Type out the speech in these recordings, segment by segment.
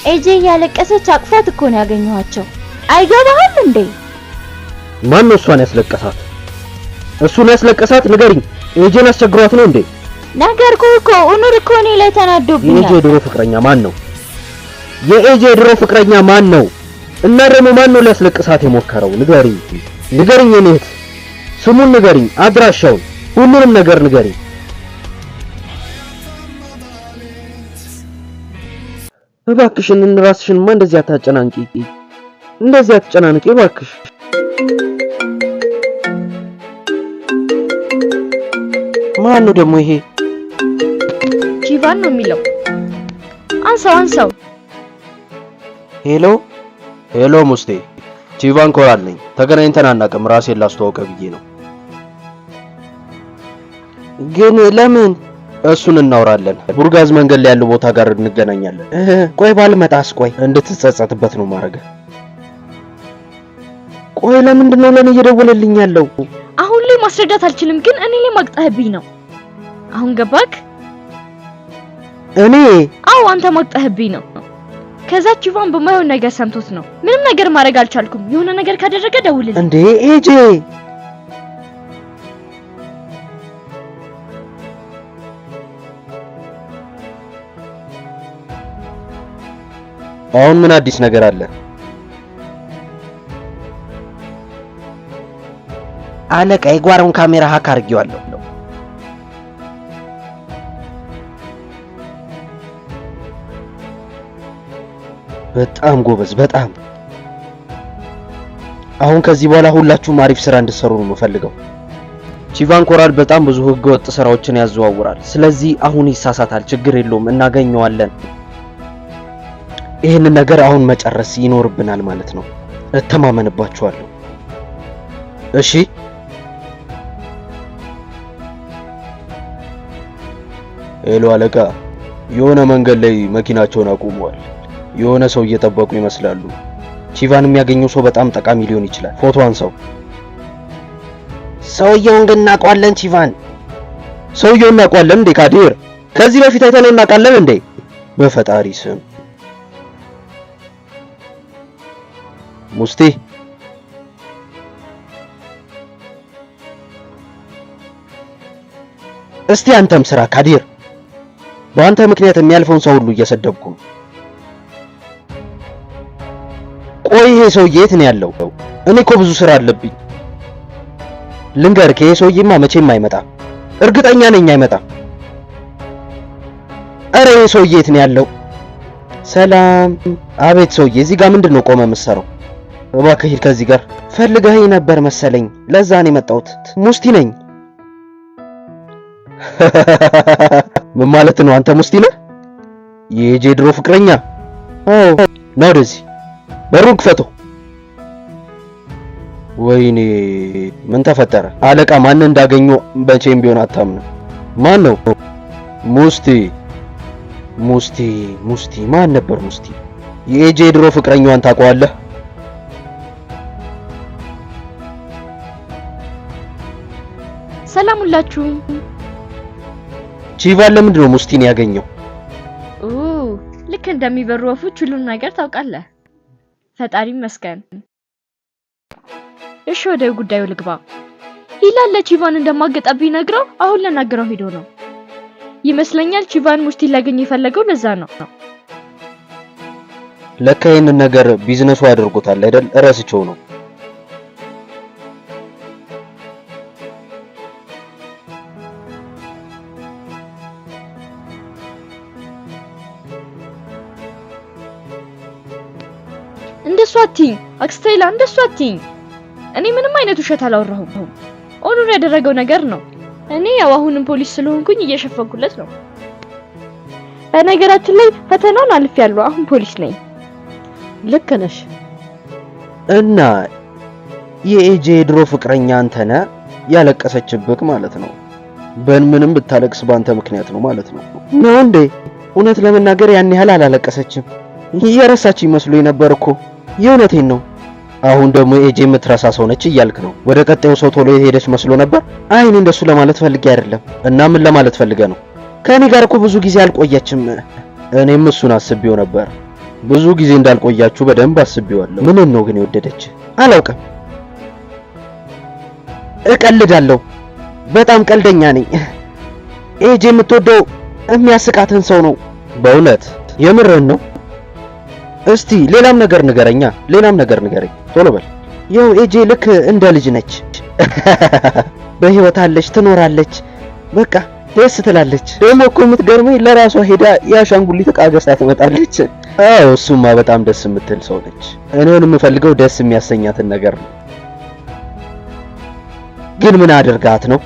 ኤጄ ያለቀሰች አቅፋት እኮ ነው ያገኘኋቸው። አይገባህም እንዴ? ማን ነው እሷን ያስለቀሳት? እሱን ያስለቀሳት ንገሪኝ። ኤጄን አስቸግሯት ነው እንዴ? ነገርኩህ እኮ ኡኑር እኮ እኔ ላይ ተናዶብኛል። የኤጄ ድሮ ፍቅረኛ ማን ነው? የኤጄ ድሮ ፍቅረኛ ማን ነው? እና ደግሞ ማን ነው ሊያስለቅሳት የሞከረው? ንገሪኝ ንገሪኝ፣ የኔ እህት ስሙን ንገሪኝ፣ አድራሻውን፣ ሁሉንም ነገር ንገሪኝ። እባክሽን ራስሽንማ እንደዚህ አታጨናንቂ፣ እንደዚህ አትጨናንቂ እባክሽ። ማን ነው ደግሞ ይሄ? ቺቫን ነው የሚለው። አንሳው። ሄሎ ሄሎ፣ ሙስቴ ቺቫን ኮራል ነኝ። ተገናኝተን አናውቅም። ራሴን ላስተዋውቅ ብዬ ነው። ግን ለምን? እሱን እናወራለን። ቡርጋዝ መንገድ ላይ ያለው ቦታ ጋር እንገናኛለን። ቆይ ባልመጣስ? ቆይ እንድትጸጸትበት ነው ማረገ። ቆይ ለምንድን ነው ለኔ እየደወለልኝ ያለው? አሁን ላይ ማስረዳት አልችልም፣ ግን እኔ ላይ ማቅጣህብኝ ነው። አሁን ገባክ? እኔ? አዎ አንተ ማቅጣህብኝ ነው። ከዛ ቺቫን በማይሆን ነገር ሰምቶት ነው። ምንም ነገር ማድረግ አልቻልኩም። የሆነ ነገር ካደረገ ደውልልኝ። እንዴ ኤጄ አሁን ምን አዲስ ነገር አለ? አለቃ የጓሮውን ካሜራ ሀክ አድርጌዋለሁ። በጣም ጎበዝ፣ በጣም። አሁን ከዚህ በኋላ ሁላችሁም አሪፍ ስራ እንድትሰሩ ነው የምፈልገው። ቺቫን ኮራል በጣም ብዙ ህገወጥ ስራዎችን ያዘዋውራል። ስለዚህ አሁን ይሳሳታል፣ ችግር የለውም፣ እናገኘዋለን። ይሄን ነገር አሁን መጨረስ ይኖርብናል ማለት ነው። እተማመንባችኋለሁ። እሺ ሄሎ አለቃ፣ የሆነ መንገድ ላይ መኪናቸውን አቁመዋል። የሆነ ሰው እየጠበቁ ይመስላሉ። ቺቫን የሚያገኘው ሰው በጣም ጠቃሚ ሊሆን ይችላል። ፎቶ አንሳው። ሰውየውን ግን እናውቀዋለን። ቺቫን ሰውየውን እናውቀዋለን እንዴ? ካዲር ከዚህ በፊት አይተነው እናውቃለን እንዴ? በፈጣሪ ስም ሙስቲ እስቲ አንተም ስራ ካዲር። በአንተ ምክንያት የሚያልፈውን ሰው ሁሉ እየሰደብኩ ነው። ቆይ ይሄ ሰውዬ የት ነው ያለው? እኔ እኮ ብዙ ስራ አለብኝ። ልንገርህ፣ ይሄ ሰውዬማ መቼም አይመጣም። እርግጠኛ ነኝ አይመጣም። አረ ይሄ ሰውዬ የት ነው ያለው? ሰላም። አቤት ሰውዬ፣ እዚህ ጋር ምንድነው ቆመ የምትሰራው? እባክህ ሂድ ከዚህ ጋር። ፈልገኸኝ ነበር መሰለኝ፣ ለዛ ነው የመጣሁት። ሙስቲ ነኝ። ምን ማለት ነው? አንተ ሙስቲ ነህ? የኤጄ ድሮ ፍቅረኛ? አዎ። ነው ወደዚህ በሩን ክፈተው። ወይኔ ምን ተፈጠረ? አለቃ ማን እንዳገኘው በቼም ቢሆን አታምነው። ማን ነው? ሙስቲ ማን ነበር ሙስቲ? የኤጄ ድሮ ፍቅረኛዋን ታውቀዋለህ? ሰላም ሁላችሁም። ቺቫን ለምንድን ነው ሙስቲን ያገኘው? ልክ እንደሚበሩ ወፎች ሁሉን ነገር ታውቃለህ። ፈጣሪ ይመስገን። እሺ ወደ ጉዳዩ ልግባ። ሂላል ለቺቫን እንደማገጣብኝ ነግረው አሁን ለናገረው ሄዶ ነው ይመስለኛል። ቺቫን ሙስቲን ላገኝ የፈለገው ለዛ ነው። ለካ ይሄንን ነገር ቢዝነሱ አድርጎታል አይደል? እረስቸው ነው። እንደሷ አትይኝ አክስቴላ፣ እንደሷ አትይኝ። እኔ ምንም አይነት ውሸት አላወራሁም። ኦኑር ያደረገው ነገር ነው። እኔ ያው አሁንም ፖሊስ ስለሆንኩኝ እየሸፈንኩለት ነው። በነገራችን ላይ ፈተናውን አልፌያለሁ። አሁን ፖሊስ ነኝ። ልክ ነሽ። እና የኤጄ ድሮ ፍቅረኛ አንተ ነህ ያለቀሰችብክ ማለት ነው። በምንም ብታለቅስ ባንተ ምክንያት ነው ማለት ነው። ነው እንዴ? እውነት ለመናገር ያን ያህል አላለቀሰችም። የረሳችኝ መስሎኝ ነበር እኮ። የእውነቴን ነው። አሁን ደግሞ ኤጄ የምትረሳ ሰው ነች እያልክ ነው? ወደ ቀጣዩ ሰው ቶሎ ሄደች መስሎ ነበር። አይ እኔ እንደሱ ለማለት ፈልጌ አይደለም። እና ምን ለማለት ፈልገ ነው? ከኔ ጋር እኮ ብዙ ጊዜ አልቆየችም። እኔም እሱን አስቤው ነበር፣ ብዙ ጊዜ እንዳልቆያችሁ በደንብ አስቤዋለሁ። ምን ነው ግን የወደደች? አላውቅም። እቀልዳለሁ። በጣም ቀልደኛ ነኝ። ኤጄ የምትወደው የሚያስቃትን ሰው ነው። በእውነት የምርህን ነው? እስቲ ሌላም ነገር ንገረኛ። ሌላም ነገር ንገረኝ ቶሎ በል። ያው ኤጄ ልክ እንደ ልጅ ነች። በህይወት አለች፣ ትኖራለች፣ በቃ ደስ ትላለች። ደግሞ እኮ የምትገርመኝ ለራሷ ሄዳ የአሻንጉሊት ዕቃ ገዝታ ትመጣለች። አዎ እሱማ በጣም ደስ የምትል ሰው ነች። እኔውን የምፈልገው ደስ የሚያሰኛትን ነገር ነው። ግን ምን አድርጋት ነው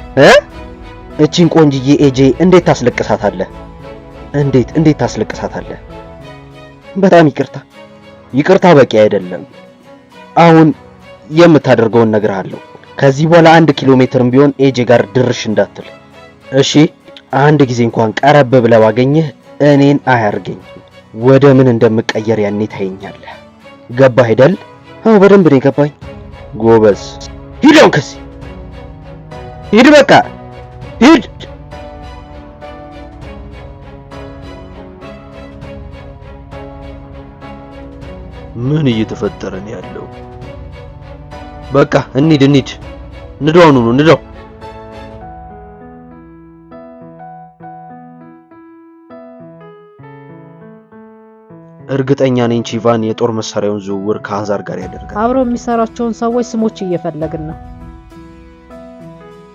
እቺን ቆንጅዬ ኤጄ እንዴት ታስለቅሳታለህ? እንዴት ታስለቅሳታለህ? በጣም ይቅርታ በቂ አይደለም። አሁን የምታደርገውን እነግርሃለሁ። ከዚህ በኋላ 1 ኪሎ ሜትርም ቢሆን ኤጄ ጋር ድርሽ እንዳትል እሺ? አንድ ጊዜ እንኳን ቀረብ ብለህ ባገኘህ እኔን አያርገኝ። ወደ ምን እንደምቀየር ያኔ ታየኛለህ። ገባህ አይደል? አዎ በደንብ ነው የገባኝ። ጎበዝ። ሂድ ከዚህ ሂድ፣ በቃ ሂድ። ምን እየተፈጠረ ነው ያለው? በቃ እንሂድ። ንዳው ነው ንዳው። እርግጠኛ ነኝ ቺቫን የጦር መሳሪያውን ዝውውር ከሀዛር ጋር ያደርጋል። አብረው የሚሰራቸውን ሰዎች ስሞች እየፈለግን ነው።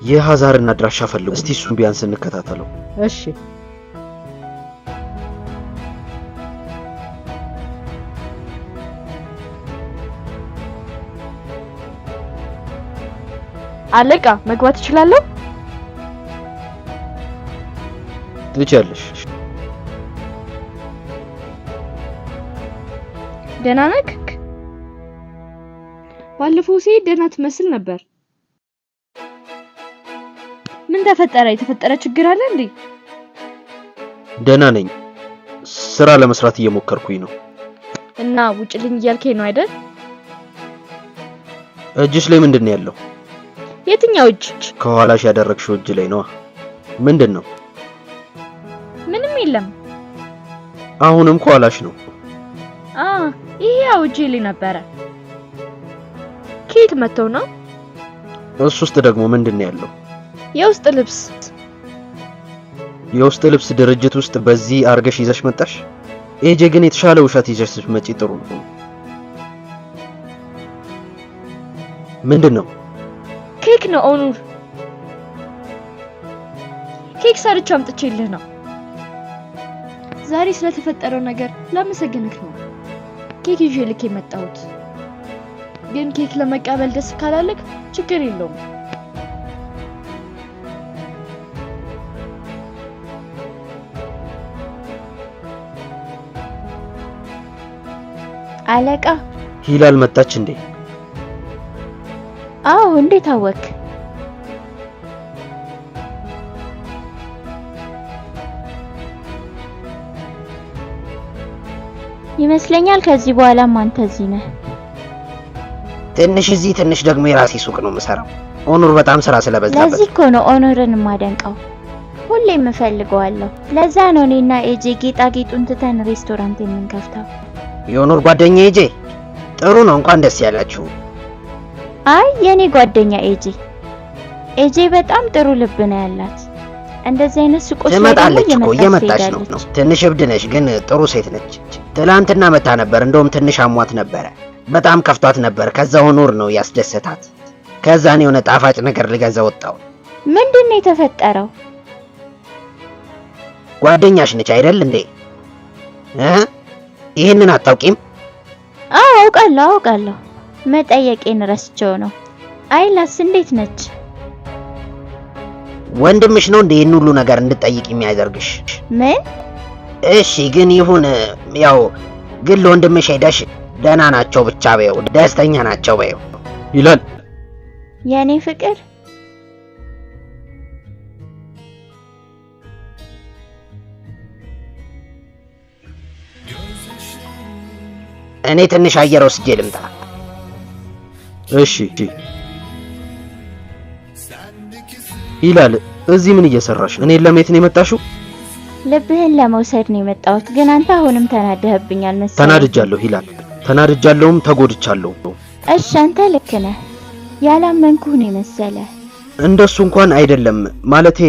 የሀዛርን አድራሻ ፈልጉ እስቲ፣ እሱን ቢያንስ እንከታተለው። እሺ። አለቃ መግባት እችላለሁ? ትችያለሽ። ደህና ነህ? ባለፈው ሲሄድ ደህና ትመስል ነበር። ምን ተፈጠረ? የተፈጠረ ችግር አለ እንዴ? ደህና ነኝ። ስራ ለመስራት እየሞከርኩኝ ነው። እና ውጭልኝ እያልከኝ ነው አይደል? እጅሽ ላይ ምንድነው ያለው? የትኛው እጅ? ከኋላሽ ያደረግሽው እጅ ላይ ነው። ምንድነው? ምንም የለም። አሁንም ከኋላሽ ነው። ይሄ ያው እጄ ላይ ነበረ። ከየት መተው ነው? እሱ ውስጥ ደግሞ ምንድነው ያለው? የውስጥ ልብስ። የውስጥ ልብስ ድርጅት ውስጥ በዚህ አርገሽ ይዘሽ መጣሽ? ኤጄ ግን የተሻለ ውሸት ይዘሽ ስትመጪ ጥሩ ነው። ምንድነው? ኬክ ነው ኦኑር። ኬክ ሰርቼ አምጥቼልህ ነው። ዛሬ ስለተፈጠረው ነገር ላመሰግንህ ነው ኬክ ይዤ ልክ የመጣሁት። ግን ኬክ ለመቀበል ደስ ካላለክ ችግር የለውም። አለቃ ሂላል መጣች እንዴ? አዎ፣ እንዴት አወክ? ይመስለኛል ከዚህ በኋላም አንተ እዚህ ነህ። ትንሽ እዚህ ትንሽ ደግሞ የራሴ ሱቅ ነው የምሰራው። ኦኑር በጣም ስራ ስለበዛበት። ለዚህ እኮ ነው ኦኑርን የማደንቀው። ሁሌም እፈልገዋለሁ። ለዛ ነው እኔና ኤጄ ጌጣጌጡን ትተን ሬስቶራንት የምንከፍተው። የኦኑር ጓደኛ ኤጄ ጥሩ ነው፣ እንኳን ደስ ያላችሁ። አይ የኔ ጓደኛ ኤጄ በጣም ጥሩ ልብ ነው ያላት። እንደዚህ አይነት ሱቆች ላይ ትመጣለች እኮ እየመጣች ነው። ትንሽ እብድ ነች ግን ጥሩ ሴት ነች። ትላንትና መታ ነበር፣ እንደውም ትንሽ አሟት ነበረ። በጣም ከፍቷት ነበር። ከዛ ኦኑር ነው ያስደሰታት። ከዛ ነው የሆነ ጣፋጭ ነገር ልገዛ ወጣው። ምንድነው የተፈጠረው? ጓደኛሽ ነች አይደል እንዴ? ይሄንን አታውቂም? አዎ አውቃለሁ። መጠየቄን ረስቼው ነው። አይላስ እንዴት ነች? ወንድምሽ ነው እንዴ ይሄን ሁሉ ነገር እንድጠይቅ የሚያደርግሽ? ምን? እሺ ግን ይሁን። ያው ግን ለወንድምሽ ሄደሽ ደህና ናቸው ብቻ በይው፣ ደስተኛ ናቸው በይው ይላል። የኔ ፍቅር እኔ ትንሽ አየር ወስጄ ልምጣ። እሺ ይላል። እዚህ ምን እየሰራሽ ነው? እኔን ለማየት ነው የመጣሽው? ልብህን ለመውሰድ ነው የመጣሁት፣ ግን አንተ አሁንም ተናደህብኛል መሰለኝ። ተናድጃለሁ ሂላል፣ ተናድጃለሁም ተጎድቻለሁ። እሺ አንተ ልክ ነህ። ያላመንኩህ ነው የመሰለ። እንደሱ እንኳን አይደለም ማለቴ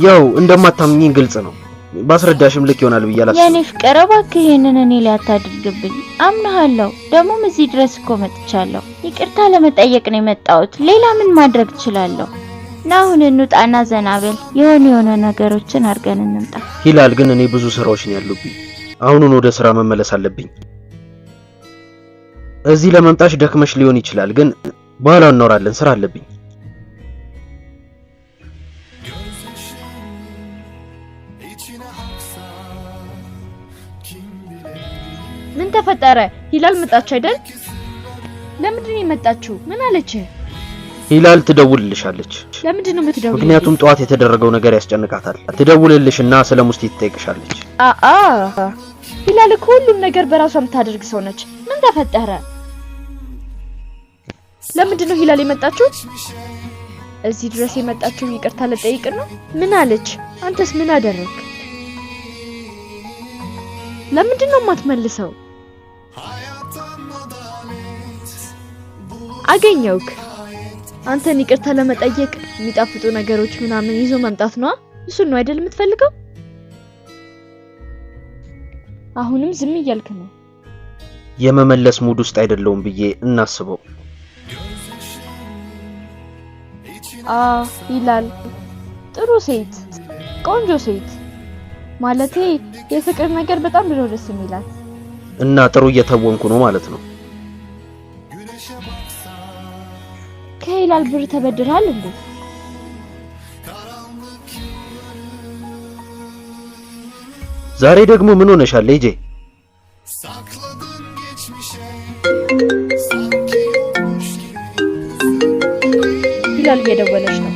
ያው እንደማታምኚኝ ግልጽ ነው። ባስረዳሽም ልክ ይሆናል ብዬ አላስብም። የኔ ፍቅር እባክህ ይሄንን እኔ ላይ አታድርግብኝ። አምናለሁ። ደግሞም እዚህ ድረስ እኮ መጥቻለሁ። ይቅርታ ለመጠየቅ ነው የመጣሁት። ሌላ ምን ማድረግ እችላለሁ? ና አሁን እንውጣና ዘናበል የሆነ ነገሮችን አድርገን እንምጣ። ሂላል ግን እኔ ብዙ ስራዎች ነው ያሉብኝ። አሁኑን ወደ ስራ መመለስ አለብኝ። እዚህ ለመምጣሽ ደክመሽ ሊሆን ይችላል፣ ግን በኋላ እናወራለን። ስራ አለብኝ። ምን ተፈጠረ? ሂላል መጣች አይደል? ለምንድን ነው የመጣችው? ምን አለች? ሂላል ትደውልልሻለች። ለምንድን ነው የምትደውልልሽ? ምክንያቱም ጠዋት የተደረገው ነገር ያስጨንቃታል። ትደውልልሽና ስለ ሙስቲ ትጠይቅሻለች። ሂላል እኮ ሁሉም ነገር በራሷ የምታደርግ ሰው ነች። ምን ተፈጠረ? ለምንድን ነው ሂላል የመጣችው? እዚህ ድረስ የመጣችው ይቅርታ ልጠይቅ ነው? ምን አለች? አንተስ ምን አደረክ? ለምንድን ነው የማትመልሰው? አገኘውክ። አንተን ይቅርታ ለመጠየቅ የሚጣፍጡ ነገሮች ምናምን ይዞ መምጣት ነው። እሱን ነው አይደል የምትፈልገው? አሁንም ዝም እያልክ ነው። የመመለስ ሙድ ውስጥ አይደለውም ብዬ እናስበው። ይላል ጥሩ ሴት፣ ቆንጆ ሴት ማለቴ የፍቅር ነገር በጣም ነው ደስ የሚላት። እና ጥሩ እየተወንኩ ነው ማለት ነው። ከሂላል ብር ተበድራል እንዴ? ዛሬ ደግሞ ምን ሆነሻል ልጄ? ሂላል እየደወለች ነው።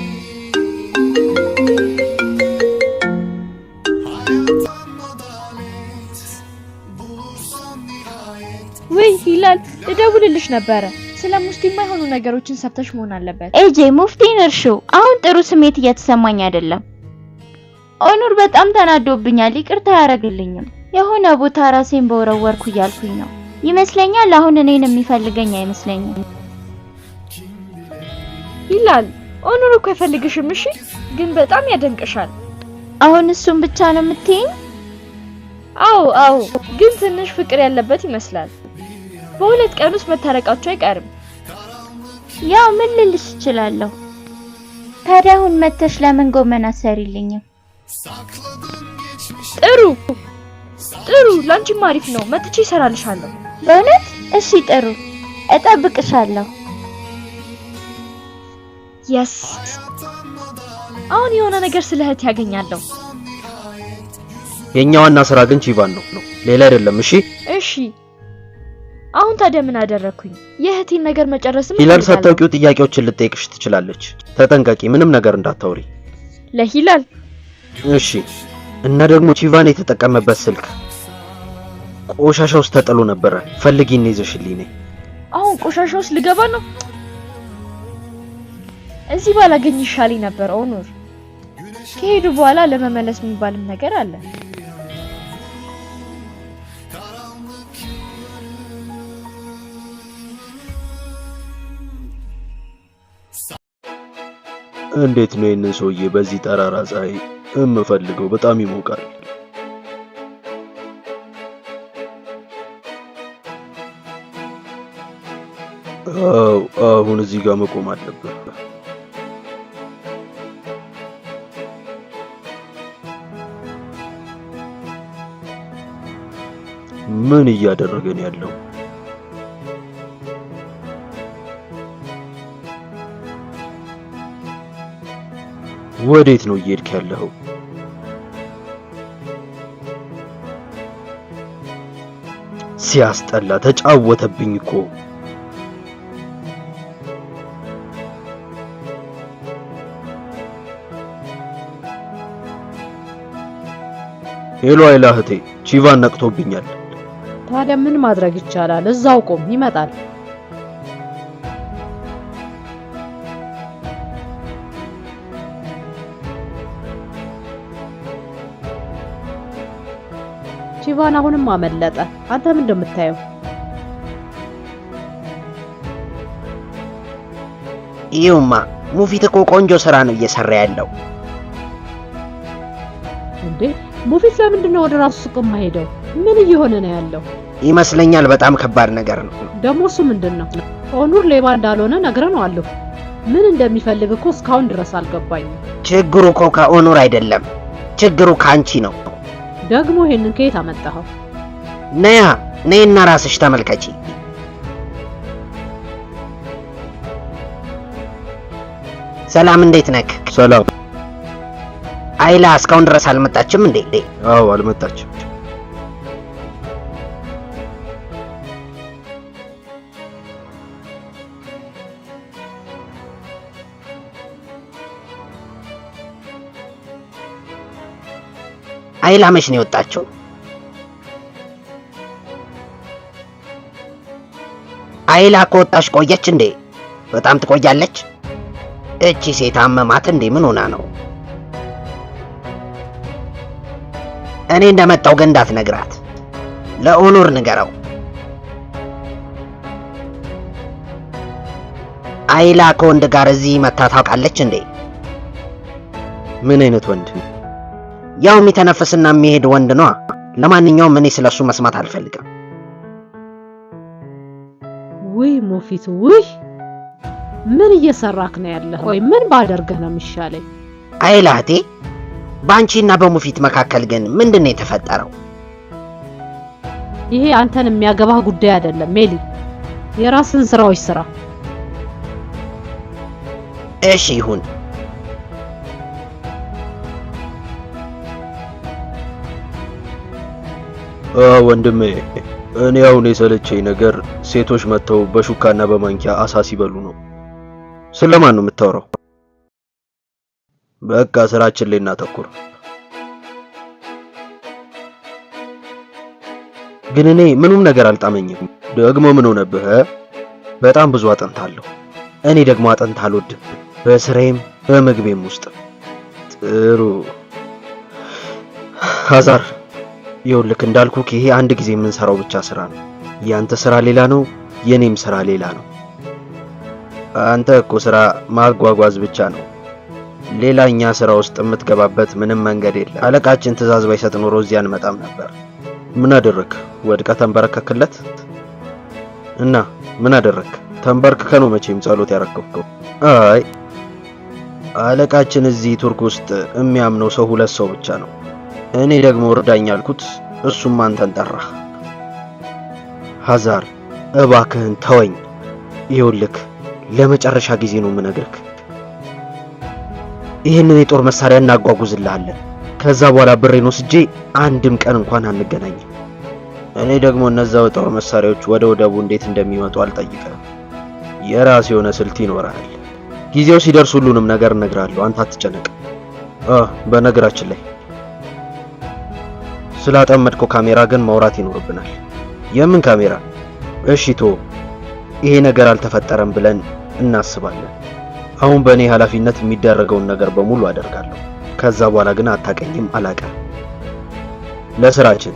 ወይ ሂላል እደውልልሽ ነበረ። ስለ ሙፍቲ የማይሆኑ ነገሮችን ሰብተሽ መሆን አለበት። ኤጄ ሙፍቲን እርሹ። አሁን ጥሩ ስሜት እየተሰማኝ አይደለም። ኦኑር በጣም ተናዶብኛል። ይቅርታ ያደርግልኝም። የሆነ ቦታ ራሴን በወረወርኩ እያልኩኝ ነው ይመስለኛል። አሁን እኔን የሚፈልገኝ አይመስለኝም። ሂላል ኦኑር እኮ አይፈልግሽም። እሺ ግን በጣም ያደንቅሻል። አሁን እሱን ብቻ ነው የምትይኝ? አዎ ግን ትንሽ ፍቅር ያለበት ይመስላል። በሁለት ቀን ውስጥ መታረቃቸው አይቀርም። ያው ምን ልልሽ እችላለሁ? ታዲያ አሁን መተሽ ለምን ጎመን አሰሪልኝም? ጥሩ ላንቺም አሪፍ ነው። መጥቼ እሰራልሻለሁ። በእውነት? እሺ ጥሩ፣ እጠብቅሻለሁ። የስ አሁን የሆነ ነገር ስለ እህት ያገኛለሁ። የኛ ዋና ስራ ግን ቺቫን ነው፣ ሌላ አይደለም። እሺ አሁን ታዲያ ምን አደረኩኝ? የእህቴን ነገር መጨረስም ሂላል ሳታውቂው ጥያቄዎችን ልጠይቅሽ ትችላለች። ተጠንቀቂ፣ ምንም ነገር እንዳታወሪ። ለሂላል? እሺ። እና ደግሞ ቺቫን የተጠቀመበት ስልክ ቆሻሻ ውስጥ ተጥሎ ነበረ። ፈልጊና ይዘሽልኝ ነይ። አሁን ቆሻሻ ውስጥ ልገባ ነው? እዚህ ባላገኝ ይሻለኝ ነበር ኦኑር። ከሄዱ በኋላ ለመመለስ የሚባልም ነገር አለ። እንዴት ነው ይሄንን ሰውዬ በዚህ ጠራራ ፀሐይ የምፈልገው? በጣም ይሞቃል። አሁን እዚህ ጋር መቆም አለበት። ምን እያደረገ ነው ያለው? ወዴት ነው እየሄድክ ያለው? ሲያስጠላ፣ ተጫወተብኝ እኮ። ሄሎ አይላ እህቴ፣ ቺቫን ነቅቶብኛል። ታዲያ ምን ማድረግ ይቻላል? እዛው ቆም፣ ይመጣል። ሌባን አሁንም አመለጠ። አንተ ምን እንደምታየው? ይሁማ ሙፊት እኮ ቆንጆ ስራ ነው እየሰራ ያለው። እንዴ ሙፊት ለምንድን ነው ወደ ራሱ ሱቅ የማይሄደው? ምን እየሆነ ነው ያለው? ይመስለኛል በጣም ከባድ ነገር ነው። ደግሞ እሱ ምንድነው? ኦኑር ሌባ እንዳልሆነ ነግረነዋለሁ። ምን እንደሚፈልግ እኮ እስካሁን ድረስ አልገባኝም። ችግሩ እኮ ከኦኑር አይደለም፣ ችግሩ ካንቺ ነው። ደግሞ ይሄንን ከየት አመጣኸው? ነይና ራስሽ ተመልከቺ። ሰላም እንዴት ነክ? ሰላም። አይላ እስካሁን ድረስ አልመጣችም እንዴ? አዎ አልመጣችም። አይላ መች ነው የወጣችው? አይላ ከወጣች ቆየች እንዴ? በጣም ትቆያለች። እቺ ሴት አመማት እንዴ? ምን ሆና ነው? እኔ እንደመጣው ግን እንዳትነግራት፣ ለኦኑር ንገረው። አይላ ከወንድ ጋር እዚህ መታ ታውቃለች እንዴ? ምን አይነት ወንድ? ያው የሚተነፍስና የሚሄድ ወንድ ነው። ለማንኛውም እኔ ስለሱ መስማት አልፈልግም። ውይ ሙፊት፣ ውይ ምን እየሰራክ ነው ያለህ? ቆይ ምን ባደርግህ ነው የሚሻለኝ? አይላ እህቴ፣ በአንቺና በሙፊት መካከል ግን ምንድነው የተፈጠረው? ይሄ አንተን የሚያገባህ ጉዳይ አይደለም ሜሊ። የራስን ስራዎች ስራ። እሺ ይሁን። ወንድሜ፣ እኔ አሁን የሰለቸኝ ነገር ሴቶች መጥተው በሹካና በማንኪያ አሳ ሲበሉ ነው። ስለማን ነው የምታወራው? በቃ ስራችን ላይ እናተኩር። ግን እኔ ምንም ነገር አልጣመኝም። ደግሞ ምን ሆነብህ? በጣም ብዙ አጥንታለሁ። እኔ ደግሞ አጥንት አልወድም፣ በስራዬም በምግቤም ውስጥ። ጥሩ ሀዛር፣ ይኸውልህ እንዳልኩህ ይሄ አንድ ጊዜ የምንሰራው ብቻ ስራ ነው። ያንተ ስራ ሌላ ነው፣ የኔም ስራ ሌላ ነው። አንተ እኮ ስራ ማጓጓዝ ብቻ ነው። ሌላኛ ስራ ውስጥ የምትገባበት ምንም መንገድ የለም። አለቃችን ትዕዛዝ ባይሰጥ ኖሮ እዚህ አንመጣም ነበር። ምን አደረክ? ወድቀህ ተንበረከክለት እና ምን አደረክ? ተንበርክከ ነው መቼም ጸሎት ያረከብከው። አይ አለቃችን እዚህ ቱርክ ውስጥ የሚያምነው ሰው ሁለት ሰው ብቻ ነው። እኔ ደግሞ እርዳኝ አልኩት፣ እሱም አንተን ጠራህ። ሀዛር እባክህን ተወኝ። ይኸውልህ ለመጨረሻ ጊዜ ነው የምነግርህ። ይህንን የጦር መሳሪያ እናጓጉዝልሃለን። ከዛ በኋላ ብሬን ወስጄ አንድም ቀን እንኳን አንገናኝም። እኔ ደግሞ እነዛ የጦር መሳሪያዎች ወደ ወደቡ እንዴት እንደሚመጡ አልጠይቅም። የራስ የሆነ ስልት ይኖራል። ጊዜው ሲደርስ ሁሉንም ነገር እነግርሃለሁ። አንተ አትጨነቅ። በነገራችን ላይ ስላጠመድከው ካሜራ ግን ማውራት ይኖርብናል። የምን ካሜራ? እሺ ቶ ይሄ ነገር አልተፈጠረም ብለን እናስባለን። አሁን በእኔ ኃላፊነት የሚደረገውን ነገር በሙሉ አደርጋለሁ። ከዛ በኋላ ግን አታቀኝም፣ አላቀም። ለስራችን